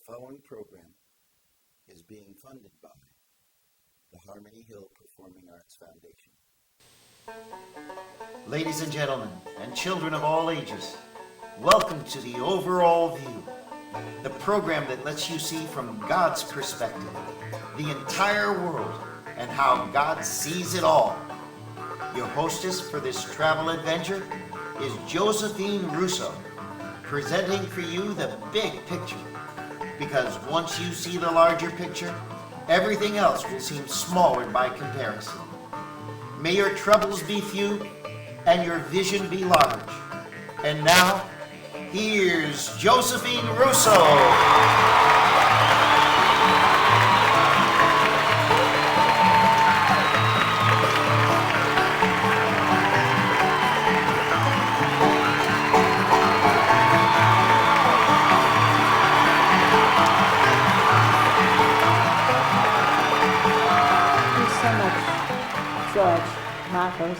following program is being funded by the Harmony Hill Performing Arts Foundation. Ladies and gentlemen, and children of all ages, welcome to the Overall View, the program that lets you see from God's perspective the entire world and how God sees it all. Your hostess for this travel adventure is Josephine Russo, presenting for you the big picture. Because once you see the larger picture, everything else will seem smaller by comparison. May your troubles be few and your vision be large. And now, here's Josephine Russo. Markos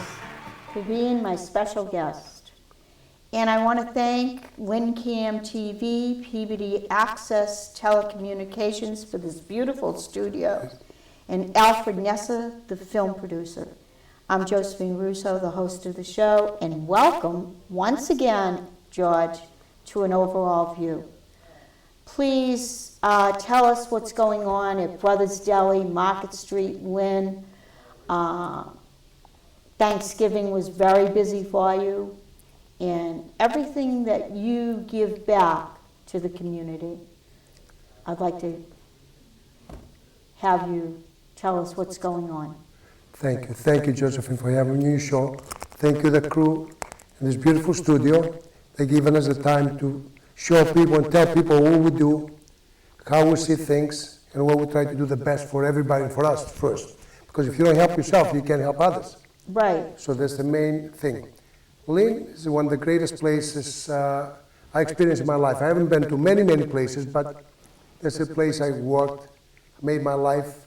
for being my special guest. And I want to thank Lynn TV, Peabody Access Telecommunications for this beautiful studio, and Alfred Nesser, the film producer. I'm Josephine Russo, the host of the show, and welcome once again, George, to an Overall View. Please tell us what's going on at Brothers Deli, Market Street, Lynn. Thanksgiving was very busy for you, and everything that you give back to the community. I'd like to have you tell us what's going on. Thank you. Thank you, Josephine, for having me on your show. Thank you, the crew in this beautiful studio. They've given us the time to show people and tell people what we do, how we see things, and what we try to do the best for everybody and for us first. Because if you don't help yourself, you can't help others. Right. So that's the main thing. Lynn is one of the greatest places I experienced in my life. I haven't been to many, many places, but that's a place I worked, made my life,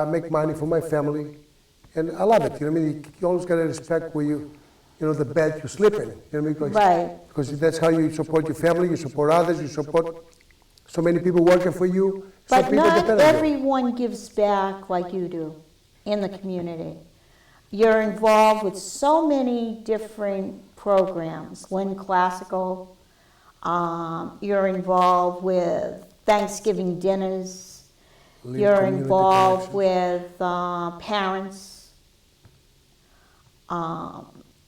make money for my family, and I love it. You know what I mean? You always gotta respect where you know, the bed you sleep in. You know what I mean? Because, right. Because that's how you support your family, you support others, you support so many people working for you. But not everyone gives back like you do in the community. You're involved with so many different programs, Lynn Classical, you're involved with Thanksgiving dinners, Lynn you're Community involved Connections. with parents,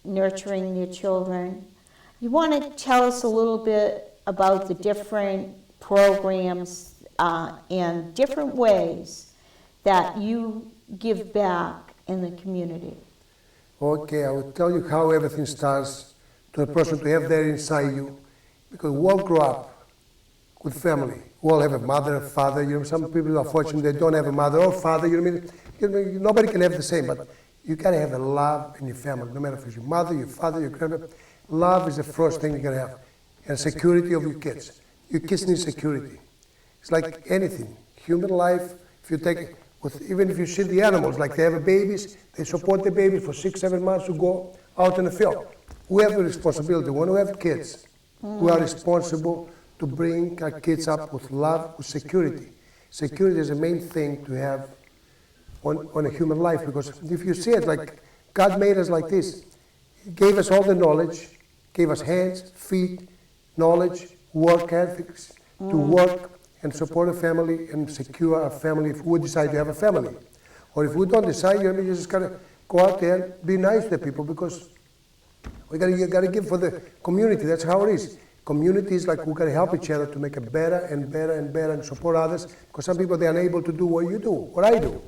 nurturing their children. You want to tell us a little bit about the different programs and different ways that you give back in the community? Okay, I will tell you how everything starts to a person to have that inside you, because we all grow up with family. We all have a mother, a father. You know, some people are fortunate they don't have a mother or father. You know what I mean? Nobody can have the same, but you gotta have a love in your family, no matter if it's your mother, your father, your grandmother. Love is the first thing you gotta have, and security of your kids. Your kids need security. It's like anything, human life. If you take even if you see the animals, like they have babies, they support the baby for 6-7 months to go out in the field. We have the responsibility. When we have kids, we are responsible to bring our kids up with love, with security. Security is the main thing to have on a human life, because if you see it, like God made us like this. He gave us all the knowledge, gave us hands, feet, knowledge, work ethics, to work and support a family and secure a family if we decide to have a family. Or if we don't decide, you just gotta go out there and be nice to people, because you gotta give for the community. That's how it is. Community is like we gotta help each other to make it better and better and better and support others, because some people, they're unable to do what you do, what I do.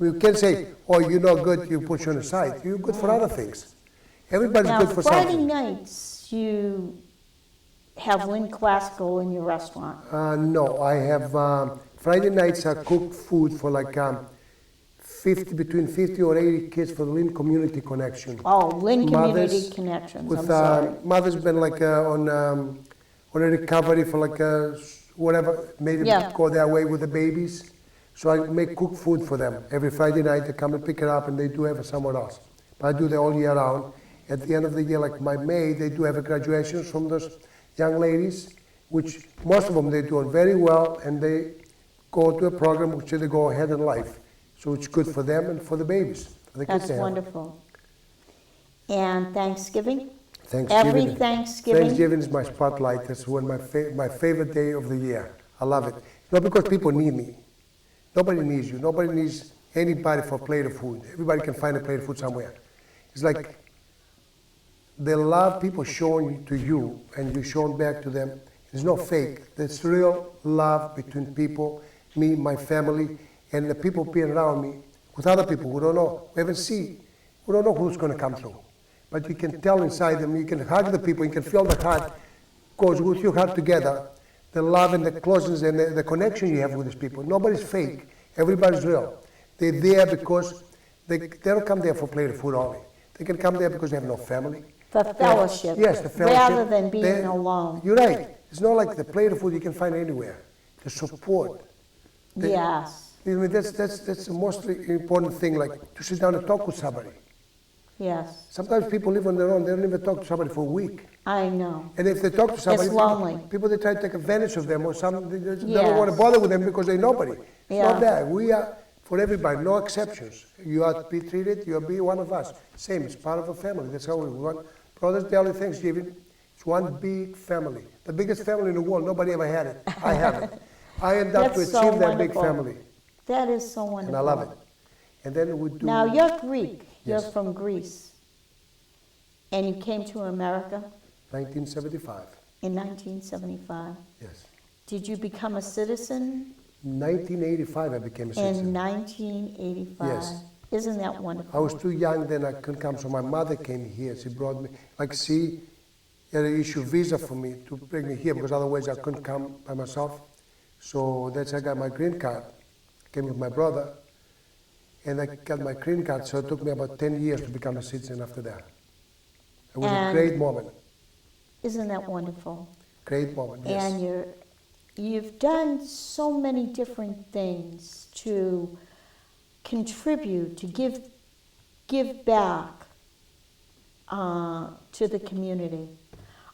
You can't say, oh, you're not good, you put you on the side. You're good for other things. Everybody's now, good for something. Friday nights, you have Lynn Classical in your restaurant? No, I have Friday nights I cook food for like between 50 or 80 kids for the Lynn Community Connection. Oh, Lynn Community Connections. With I'm sorry. mothers been like on a recovery for like whatever, made them go their way with the babies. So I make cook food for them every Friday night. They come and pick it up, and they do have it somewhere else. But I do that all year round. At the end of the year, like my May, they do have a graduation from those young ladies, which most of them they're doing very well, and they go to a program which they go ahead in life. So it's good for them and for the babies. For the kids That's to have. wonderful. And Thanksgiving? Thanksgiving. Every Thanksgiving? Thanksgiving is my spotlight. That's one my favorite day of the year. I love it. Not because people need me. Nobody needs you. Nobody needs anybody for a plate of food. Everybody can find a plate of food somewhere. It's like the love people showing to you and you showing back to them. There's no fake. There's real love between people, me, my family, and the people being around me with other people who don't know, we haven't seen, who don't know who's going to come through. But you can tell inside them, you can hug the people, you can feel the heart goes with your heart together, the love and the closeness and the connection you have with these people. Nobody's fake, everybody's real. They're there because they don't come there for a plate of food only. They can come there because they have no family. For fellowship. Yes, the fellowship. Rather than being alone. You're right. It's not like the plate of food you can find anywhere. The support. Yes. I mean, that's the most important thing, like to sit down and talk with somebody. Yes. Sometimes people live on their own, they don't even talk to somebody for a week. I know. And if they talk to somebody, It's lonely. people they try to take advantage of them or something, they don't Yes. want to bother with them because they're nobody. It's Yeah. not that. We are for everybody, no exceptions. You are to be treated, you are be one of us. Same, it's part of a family. That's how we want. Brothers Deli Thanksgiving, it's one big family. The biggest family in the world, nobody ever had it. I have it. I end up to That's so achieve that big wonderful. family. That is so And wonderful. I love it. And then we do. Now, you're Greek. You're Yes. from Greece. And you came to America 1975. in 1975. Yes. Did you become a citizen 1985 I became a in citizen. 1985? Yes. Isn't that I wonderful? was too young then, I couldn't come, so my mother came here. She brought me, like she had to issue visa for me to bring me here because otherwise I couldn't come by myself. So that's how I got my green card. Came with my brother, and I got my green card, so it took me about 10 years to become a citizen after that. It was a And- great moment, Isn't that wonderful? great moment, yes. And you've done so many different things to contribute, to give back to the community.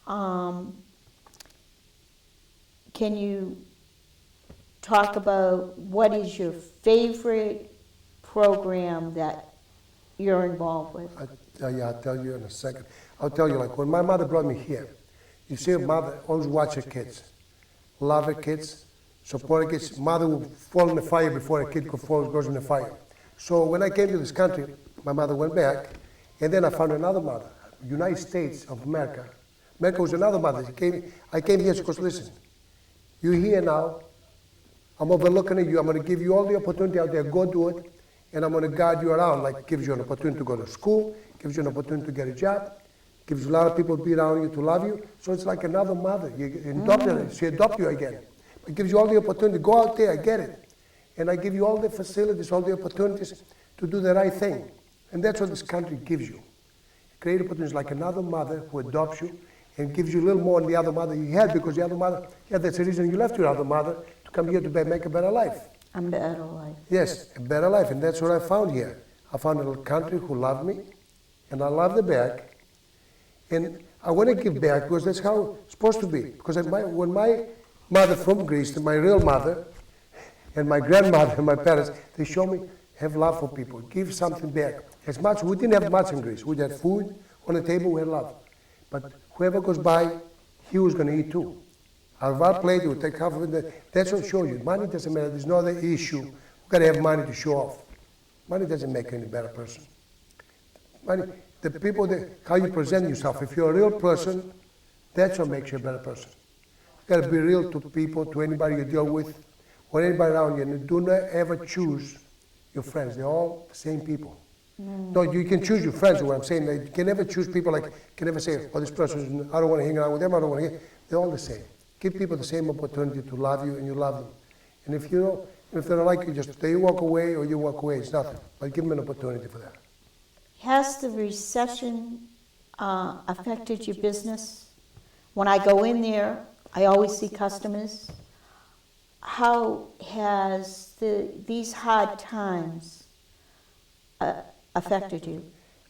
Can you talk about what is your favorite program that you're involved with? I'll tell you in a second. I'll tell you, like when my mother brought me here, you see a mother always watch her kids, love her kids, support her kids. Mother will fall in the fire before a kid goes in the fire. So when I came to this country, my mother went back, and then I found another mother, United States of America. America was another mother. I came here, she goes, listen, you're here now, I'm overlooking at you, I'm going to give you all the opportunity out there, go do it, and I'm going to guide you around, like gives you an opportunity to go to school, gives you an opportunity to get a job, gives you a lot of people to be around you to love you. So it's like another mother. You adopted her, she adopted you again. It gives you all the opportunity, go out there, get it. And I give you all the facilities, all the opportunities to do the right thing. And that's what this country gives you. Great opportunities like another mother who adopts you and gives you a little more than the other mother you had, because the other mother, yeah, that's the reason you left your other mother, to come here to make a better life. A better life. Yes, a better life, and that's what I found here. I found a little country who loved me, and I loved the back, and I want to give back because that's how it's supposed to be. Because when my mother from Greece, my real mother, and my grandmother and my parents, they show me have love for people, give something back. As much, we didn't have much in Greece. We had food on the table, we had love. But whoever goes by, he was going to eat too. Out of our plate, we take half of it. That's what shows you. Money doesn't matter. There's no other issue. We've got to have money to show off. Money doesn't make you any better person. Money, the people, how you present yourself. If you're a real person, that's what makes you a better person. You've got to be real to people, to anybody you deal with, or anybody around you. And do not ever choose your friends. They're all the same people. No, you can choose your friends, is what I'm saying. You can never choose people like, you can never say, oh, this person, I don't want to hang out with them, I don't want to. They're all the same. Give people the same opportunity to love you, and you love them. And if you know, if they don't like you, just they walk away or you walk away. It's nothing. But give them an opportunity for that. Has the recession affected your business? When I go in there, I always see customers. How has these hard times affected you?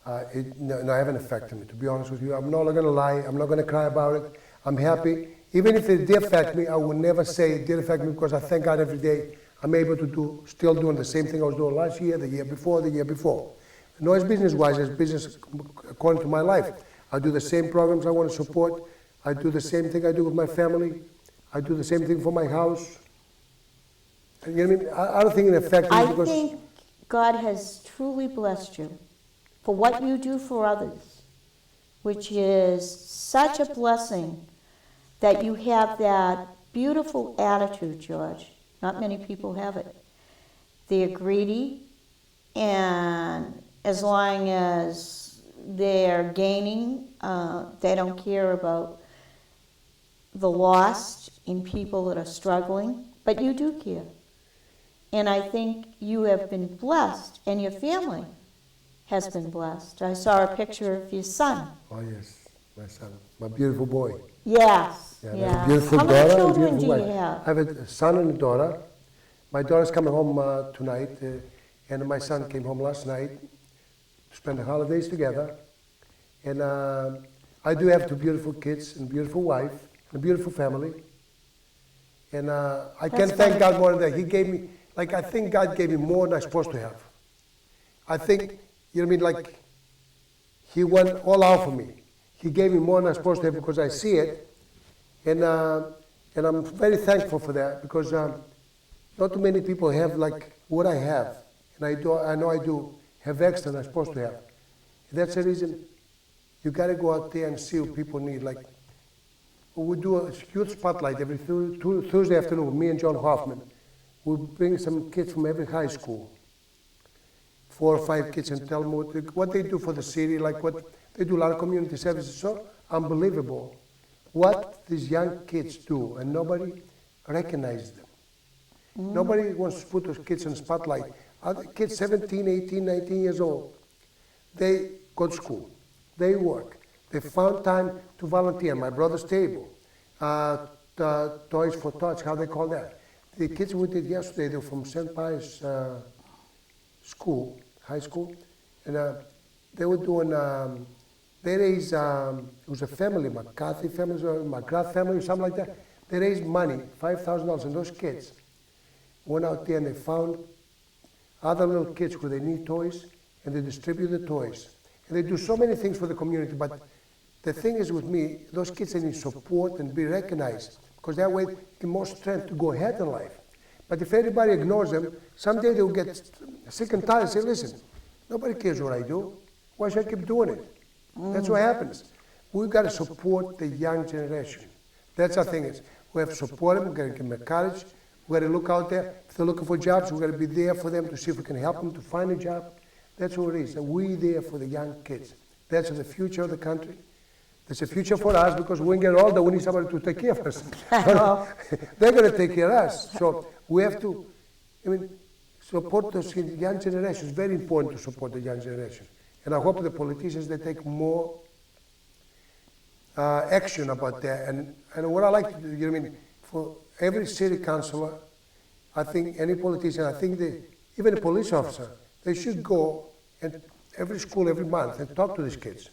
No, it haven't affected me, to be honest with you. I'm not going to lie. I'm not going to cry about it. I'm happy. even if it did affect me, I would never say it did affect me because I thank God every day I'm able to still doing the same thing I was doing last year, the year before, the year before. No, as business-wise, as business according to my life. I do the same programs I want to support. I do the same thing I do with my family. I do the same thing for my house. And you know what I mean? I don't think it affects me I because... think God has truly blessed you for what you do for others, which is such a blessing that you have that beautiful attitude, George. Not many people have it. They're greedy, and as long as they're gaining, they don't care about the lost in people that are struggling, but you do care. And I think you have been blessed, and your family has been blessed. I saw a picture of your son. Oh yes, my son, my beautiful boy. Yes, Yeah, I have a yes. beautiful How daughter many and children beautiful do you wife. have? I have a son and a daughter. My daughter's coming home tonight, and my son came home last night to spend the holidays together. And I do have two beautiful kids and a beautiful wife and a beautiful family. And I can thank God more than that. He gave me, like, I think God gave me more than I'm supposed to have. I think, you know what I mean, like, He went all out for me. He gave me more than I'm supposed to have because I see it. And I'm very thankful for that because not too many people have like what I have. And I know I do have extra than I'm supposed to have. And that's the reason you got to go out there and see what people need. Like, we do a youth spotlight every Thursday afternoon, me and John Hoffman. We bring some kids from every high school, 4 or 5 kids, and tell them what they do for the city, like what they do a lot of community services. So unbelievable what these young kids do, and nobody recognizes them. Nobody wants to put those kids in the spotlight. Other kids 17, 18, 19 years old, they go to school, they work, they found time to volunteer. My brother's table, the Toys for Tots, how they call that. The kids we did yesterday, they were from St. Pius school, high school, and they were doing, they raised, it was a family, McCarthy family, or McGrath family, or something like that. They raised money, $5,000, and those kids went out there and they found other little kids who they need toys, and they distribute the toys. And they do so many things for the community, but the thing is with me, those kids they need support and be recognized, because that way they get more strength to go ahead in life. But if everybody ignores them, someday they'll get sick and tired and say, listen, nobody cares what I do. Why should I keep doing it? That's what happens. We've got to support the young generation. That's our thing is. We have to support them, we've got to give them encourage, we've got to look out there. If they're looking for jobs, we've got to be there for them to see if we can help them to find a job. That's what it is. And we're there for the young kids. That's the future of the country. That's a future for us because when we get older, we need somebody to take care of us. They're going to take care of us. So we have to, support those young generation. It's very important to support the young generation. And I hope the politicians, they take more action about that. And what I like to do, for every city councilor, I think any politician, I think even a police officer, they should go and every school every month and talk to these kids.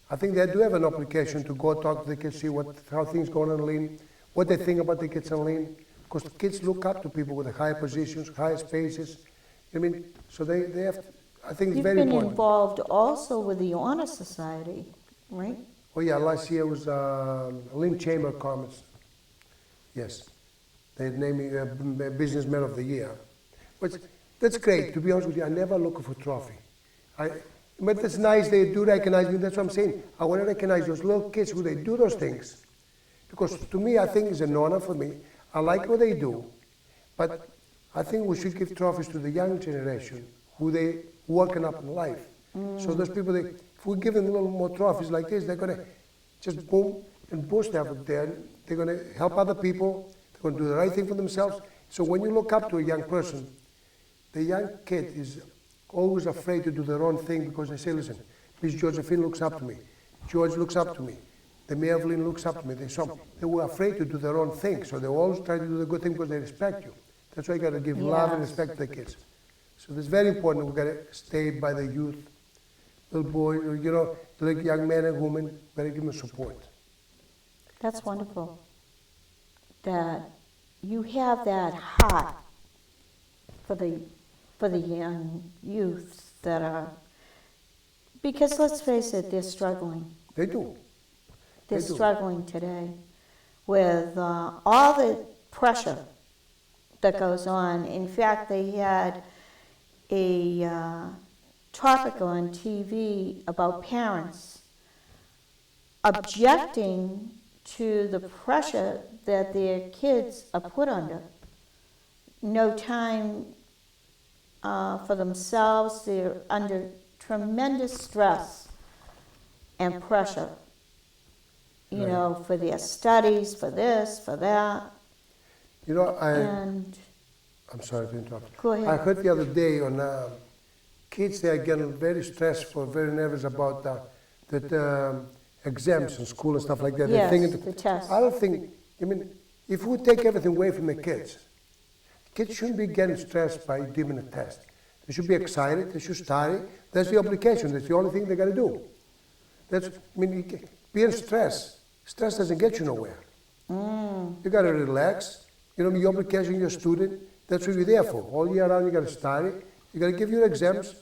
I think they do have an obligation to go talk to the kids, see how things going on in Lynn, what they think about the kids in Lynn, because the kids look up to people with the higher positions, higher spaces. So they have to, I think it's very important. You've been involved also with the Honor Society, right? Oh yeah, last year was Lynn Chamber of Commerce. Yes, they named me Businessman of the Year. But that's great, to be honest with you. I never look for a trophy. But it's nice they do recognize me, that's what I'm saying. I want to recognize those little kids who they do those things. Because to me, I think it's an honor for me. I like what they do. But I think we should give trophies to the young generation who they working up in life. So those people, if we give them a little more trophies like this, they're going to just boom and boost up there. They're going to help other people. They're going to do the right thing for themselves. So when you look up to a young person, the young kid is always afraid to do the wrong thing because they say, listen, Miss Josephine looks up to me. George looks up to me. The Mayor of Lynn looks up to me. They were afraid to do the wrong thing. So they always try to do the good thing because they respect you. That's why you got to give love and respect to the kids. So it's very important. We've got to stay by the youth, little boy, little young men and women. We've got to give them support. That's wonderful. That you have that heart for the young youths that are, because let's face it, they're struggling. They do. They're They do. struggling today with all the pressure that goes on. In fact, they had a topic on TV about parents objecting to the pressure that their kids are put under. No time for themselves. They're under tremendous stress and pressure, you Right. know, for their studies, for this, for that. You know, And I'm sorry to interrupt. go ahead. I heard the other day on kids, they are getting very stressful, very nervous about that exams in school and stuff like that. Yes, They're thinking, the tests. I don't think, I mean, if we take everything away from the kids shouldn't be getting stressed by giving a test. They should be excited, they should study. That's the obligation, that's the only thing they got to do. That's, I mean, being stress doesn't get you nowhere. You got to relax. You know, your obligation, you're a student, that's what you're there for. All year round, you got to study. You got to give your exams.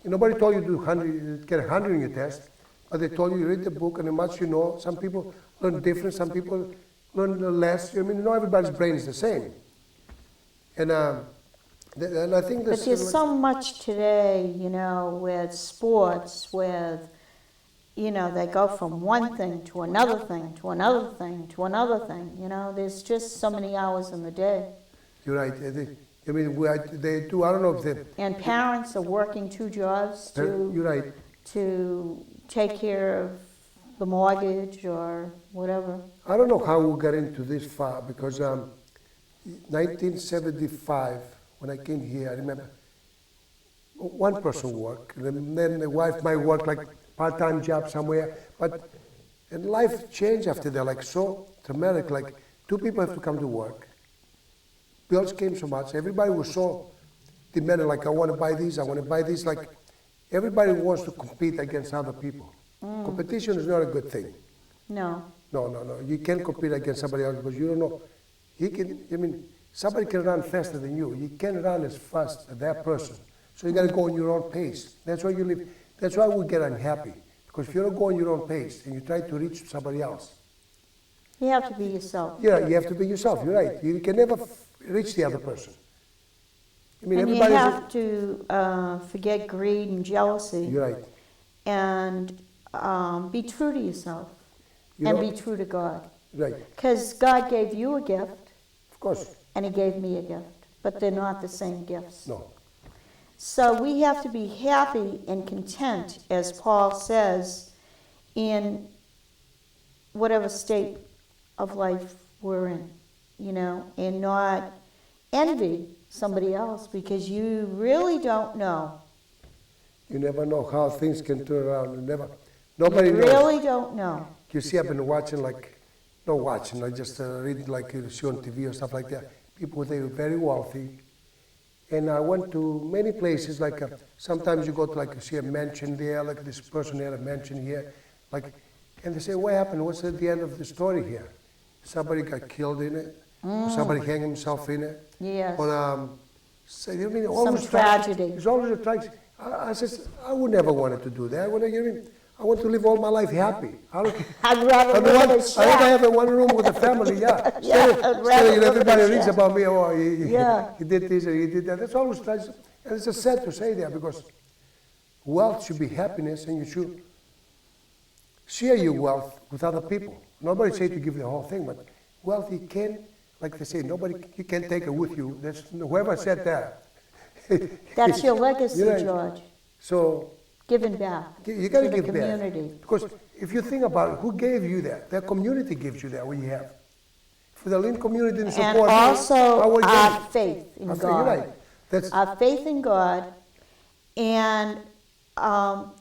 Nobody told you to get 100 in your test, but they told you read the book and how much you know. Some people learn different, some people learn less. I mean, not everybody's brain is the same. And I think But there's so much today, you know, with sports, with, you know, they go from one thing to another thing, to another thing, to another thing. You know, there's just so many hours in the day. You're right. I mean, they do, I don't know if they... And parents are working 2 jobs You're right. to take care of the mortgage or whatever. I don't know how we got into this far, because 1975, when I came here, I remember one person worked, and then the wife might work like part-time job somewhere, and life changed after that, like so dramatic, like 2 people have to come to work. Bills came so much, everybody was so demanding, like I want to buy this, like everybody wants to compete against other people. Competition is not a good thing. No. No. You can't compete against somebody else because you don't know. Somebody can run faster than you. You can't run as fast as that person. So you got to go on your own pace. That's why you live. That's why we get unhappy. Because if you don't go on your own pace and you try to reach somebody else. You have to be yourself. Yeah, you have to be yourself. You're right. You can never reach the other person. I mean, And you everybody's. have to forget greed and jealousy. You're right. And be true to yourself. You And know- be true to God. Right. Because God gave you a gift, Of course. and He gave me a gift. But they're not the same gifts. No. So we have to be happy and content, as Paul says, in whatever state of life we're in, you know, and not envy somebody else, because you really don't know. You never know how things can turn around. Nobody You knows. really don't know. You see, I've been watching, I just read like you see on TV or stuff like that. People, they were very wealthy. And I went to many places, sometimes you go to you see a mansion there, like this person had a mansion here. And they say, what happened? What's at the end of the story here? Somebody got killed in it. Or somebody hanged himself in it. Yes. Or, always tragedy. It's always a tragedy. I said, I would never wanted to do that. I want to live all my life happy. I'd rather live in a I'd rather shack. have a one room with a family, yeah. Yeah, I'd rather live in a Everybody reads shack. about me, Yeah. he did this or he did that. That's always tragic. And it's just sad to say that, because wealth should be happiness, and you should share your wealth with other people. Nobody say to give the whole thing, but wealth you can, like they say, you can't take it with you. Whoever said that. That's your legacy, You're right. George. So Giving back you got to to the give community. back. Because if you think about it, who gave you that? That community gives you that, what you have. For the Lynn community didn't support And you, also I would our give- faith in I think you're right. God. That's, Our faith in God, and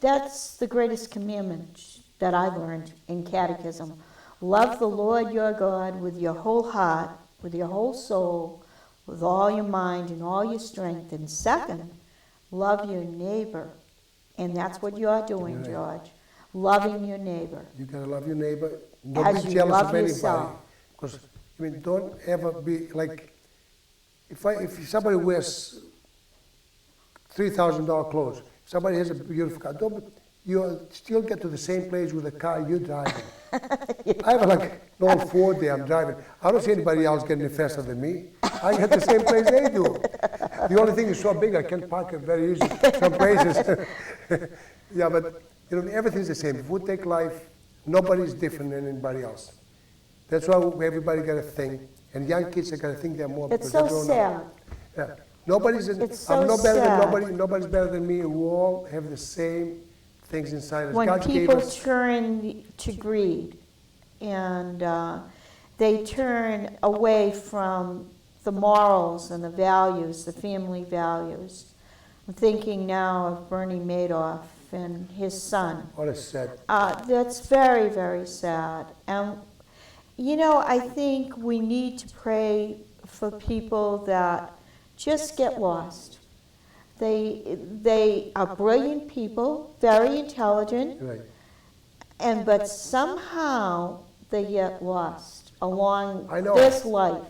that's the greatest commandment that I learned in catechism. Love the Lord your God with your whole heart, with your whole soul, with all your mind and all your strength. And second, love your neighbor. And that's what you're doing, You're right. George. Loving your neighbor. you got to love your neighbor. Don't As be you jealous love of anybody. yourself. Because, I mean, don't ever be like, if somebody wears $3,000 clothes, if somebody has a beautiful car, you still get to the same place with the car you're driving. I have like an old Ford there I'm driving. I don't see anybody else getting it faster than me. I get the same place they do. The only thing is so big I can park it very easy some places. Yeah, but everything's the same. If we take life, nobody's different than anybody else. That's why everybody got to think, and young kids are going to think they're more. It's because so they don't know. sad. Yeah. It's so I'm no better than sad. nobody. Nobody's better than me. We all have the same things inside us. When God gave people us. turn to greed and they turn away from the morals and the values, the family values. I'm thinking now of Bernie Madoff and his son. What a sad. That's very, very sad. And, I think we need to pray for people that just get lost. They are brilliant people, very intelligent, Right. but somehow they get lost along I know. this life.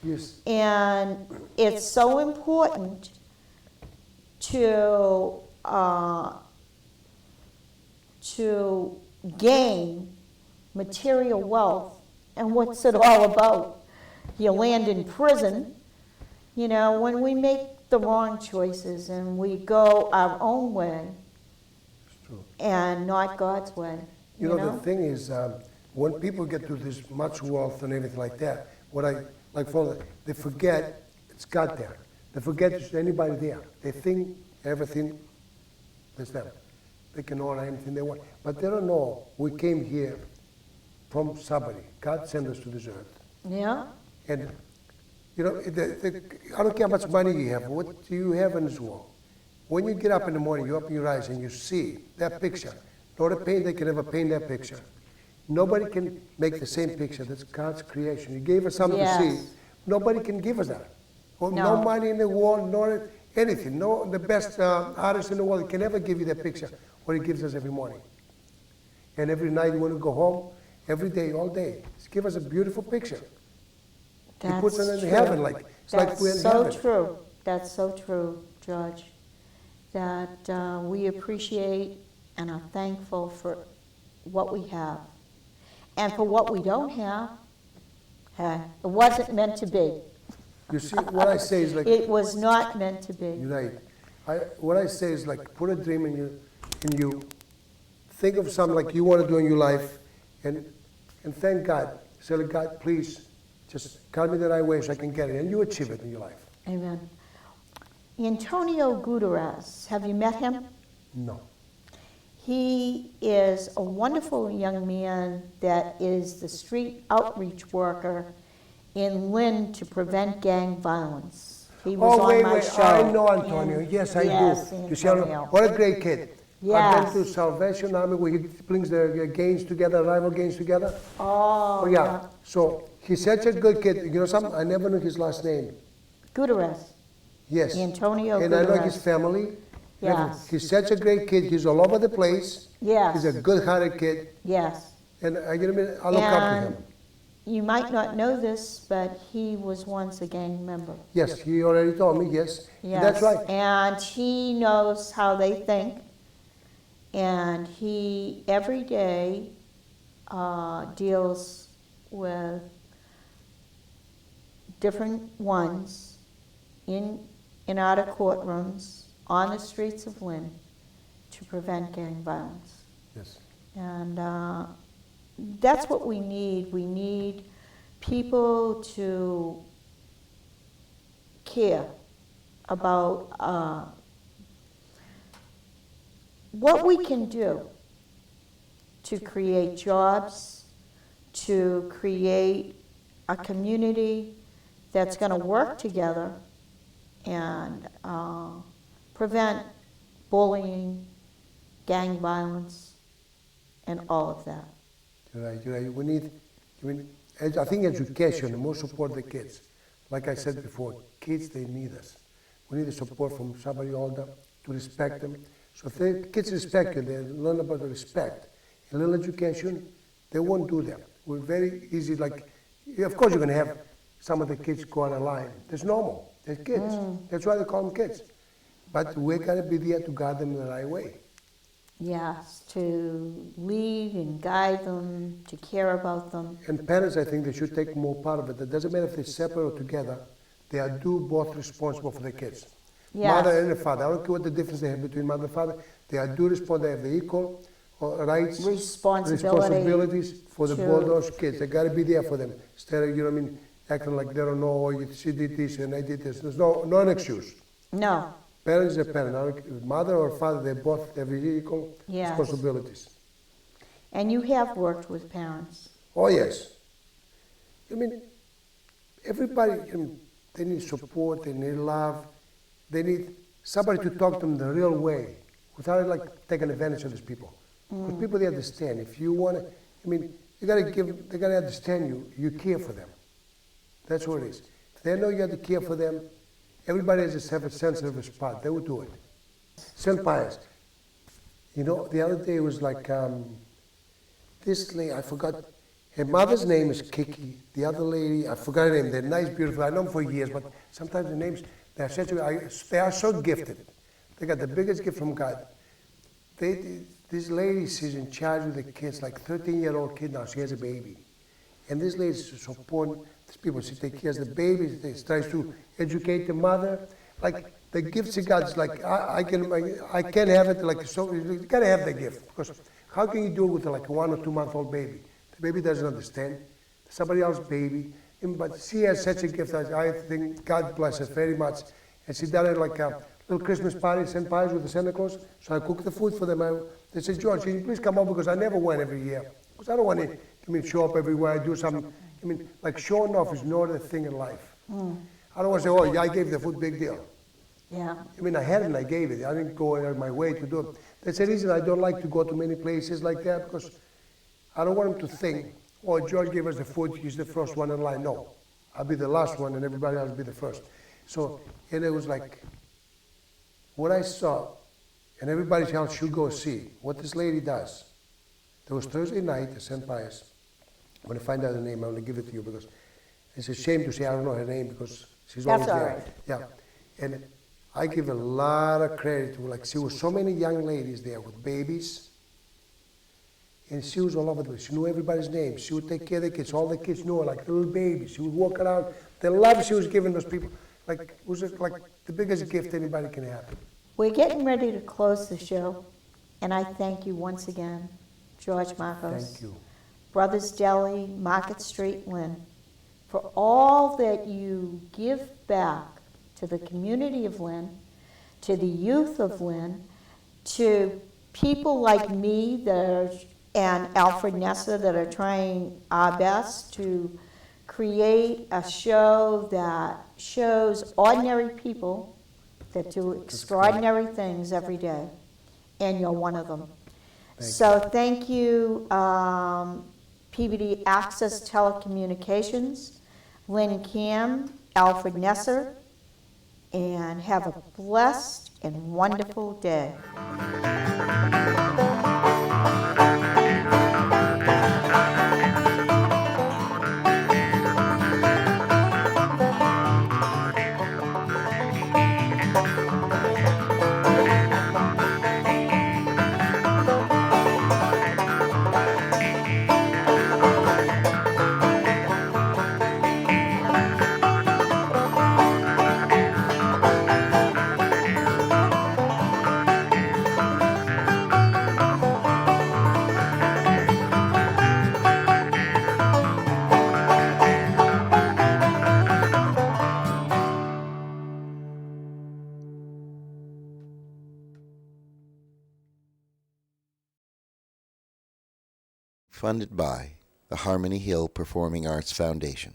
Yes. And it's so important to gain material wealth. And what's it all about? You land in prison. When we make the wrong choices and we go our own way It's true. and not God's way. The thing is, when people get to this much wealth and everything like that, they forget it's God there. They forget there's anybody there. They think everything is them. They can order anything they want. But they don't know we came here from somebody. God sent us to this earth. Yeah? And, I don't care how much money you have. What do you have in this world? When you get up in the morning, you open your eyes and you see that picture. No other painter can ever paint that picture. Nobody can make the same picture. That's God's creation. He gave us something to see. Nobody can give us that. Well, no money in the world, nor anything. No, the best artist in the world can never give you that picture. What He gives us every morning. And every night when we go home, every day, all day, Just give us a beautiful picture. He puts it in That's heaven, true. like it's like we're in That's so heaven. true. That's so true, George. That we appreciate and are thankful for what we have. And for what we don't have, it wasn't meant to be. You see, what I say is like, It was not meant to be. right. What I say is like, put a dream in you. Think of something like you want to do in your life, and thank God. Say, like, God, please, just guide me the right way so I can get it, and you achieve it in your life. Amen. Antonio Guterres, have you met him? No. He is a wonderful young man that is the street outreach worker in Lynn to prevent gang violence. He was on my show. I know Antonio. Yes, I Yes, do. You see, I know. Antonio. What a great kid. I've Yes. been to Salvation Army where he brings the gangs together, rival gangs together. Oh, Yeah. So he's such a good kid. You know something? I never knew his last name. Guterres. Yes. Antonio And I know Guterres. his family. Yes. He's such a great kid. He's all over the place. Yes. He's a good-hearted kid. Yes. And I look up to him. You might not know this, but he was once a gang member. Yes, he already told me, yes. Yes. That's right. And he knows how they think. And he, every day, deals with different ones in out of courtrooms on the streets of Lynn to prevent gang violence. Yes. And that's what we need. We need people to care about what we can do to create jobs, to create a community that's going to work together and prevent bullying, gang violence, and all of that. You're right. We need, I think education, more support the kids. Like I said before, kids, they need us. We need the support from somebody older to respect them. So if the kids respect you, they learn about the respect. A little education, they won't do that. We're very easy, like, of course you're going to have some of the kids go on a line. That's normal. They're kids. That's why they call them kids. But we're going to be there to guide them in the right way. Yes, to lead and guide them, to care about them. And parents, I think they should take more part of it. It doesn't matter if they're separate or together. They are both responsible for the kids. Yes. Mother and the father. I don't care what the difference they have between mother and father. They are responsible. They have the equal rights, responsibilities for the both those kids. They got to be there for them. Instead of, acting like they don't know, or she did this and I did this. There's no excuse. No. Parents are parents. Mother or father, they both have equal responsibilities. And you have worked with parents. Oh, yes. Everybody, they need support, they need love, they need somebody to talk to them the real way, without taking advantage of these people. Because people, they understand. If you want to, they got to understand you care for them. That's what it is. If they know you have to care for them, everybody has to have a sensitive spot. They will do it. St. Pius. The other day it was this lady, I forgot, her mother's name is Kiki. The other lady, I forgot her name. They're nice, beautiful. I know them for years, but sometimes the names, they are so gifted. They got the biggest gift from God. This lady, she's in charge of the kids, 13-year-old kid now. She has a baby. And this lady is supporting these people. She takes care of the baby. She tries to educate the mother. The gifts she got is I can't have it. So you got to have the gift. Because how can you do it with a 1 or 2 month old baby? The baby doesn't understand. Somebody else's baby. But she has such a gift that I think God bless her very much. And she done it a little Christmas party, St. Pius with the Santa Claus. So I cooked the food for them. They said, George, can you please come over? Because I never went every year. Because I don't want to show up everywhere. I do something. Showing off is not a thing in life. I don't want to say, oh, yeah, I gave the food, big deal. Yeah. I had it and I gave it. I didn't go out of my way to do it. That's the reason I don't like to go to many places like that, because I don't want them to think, oh, George gave us the food, he's the first one in line. No, I'll be the last one and everybody else will be the first. So, and it was what I saw, and everybody else should go see what this lady does. There was Thursday night at St. Pius. I'm going to find out her name. I'm going to give it to you because it's a shame to say I don't know her name because she's always there. Yeah. And I give a lot of credit to her. There were so many young ladies there with babies. And she was all over the place. She knew everybody's name. She would take care of the kids. All the kids knew her like little babies. She would walk around. The love she was giving those people, it was the biggest gift anybody can have. We're getting ready to close the show. And I thank you once again, George Markos. Thank you. Brothers Deli, Market Street, Lynn, for all that you give back to the community of Lynn, to the youth of Lynn, to people like me and Alfred Nesser that are trying our best to create a show that shows ordinary people that do extraordinary things every day, and you're one of them. Thank you, PBD Access Telecommunications, Lynn Cam, Alfred Nesser, and have a blessed and wonderful day. Funded by the Harmony Hill Performing Arts Foundation.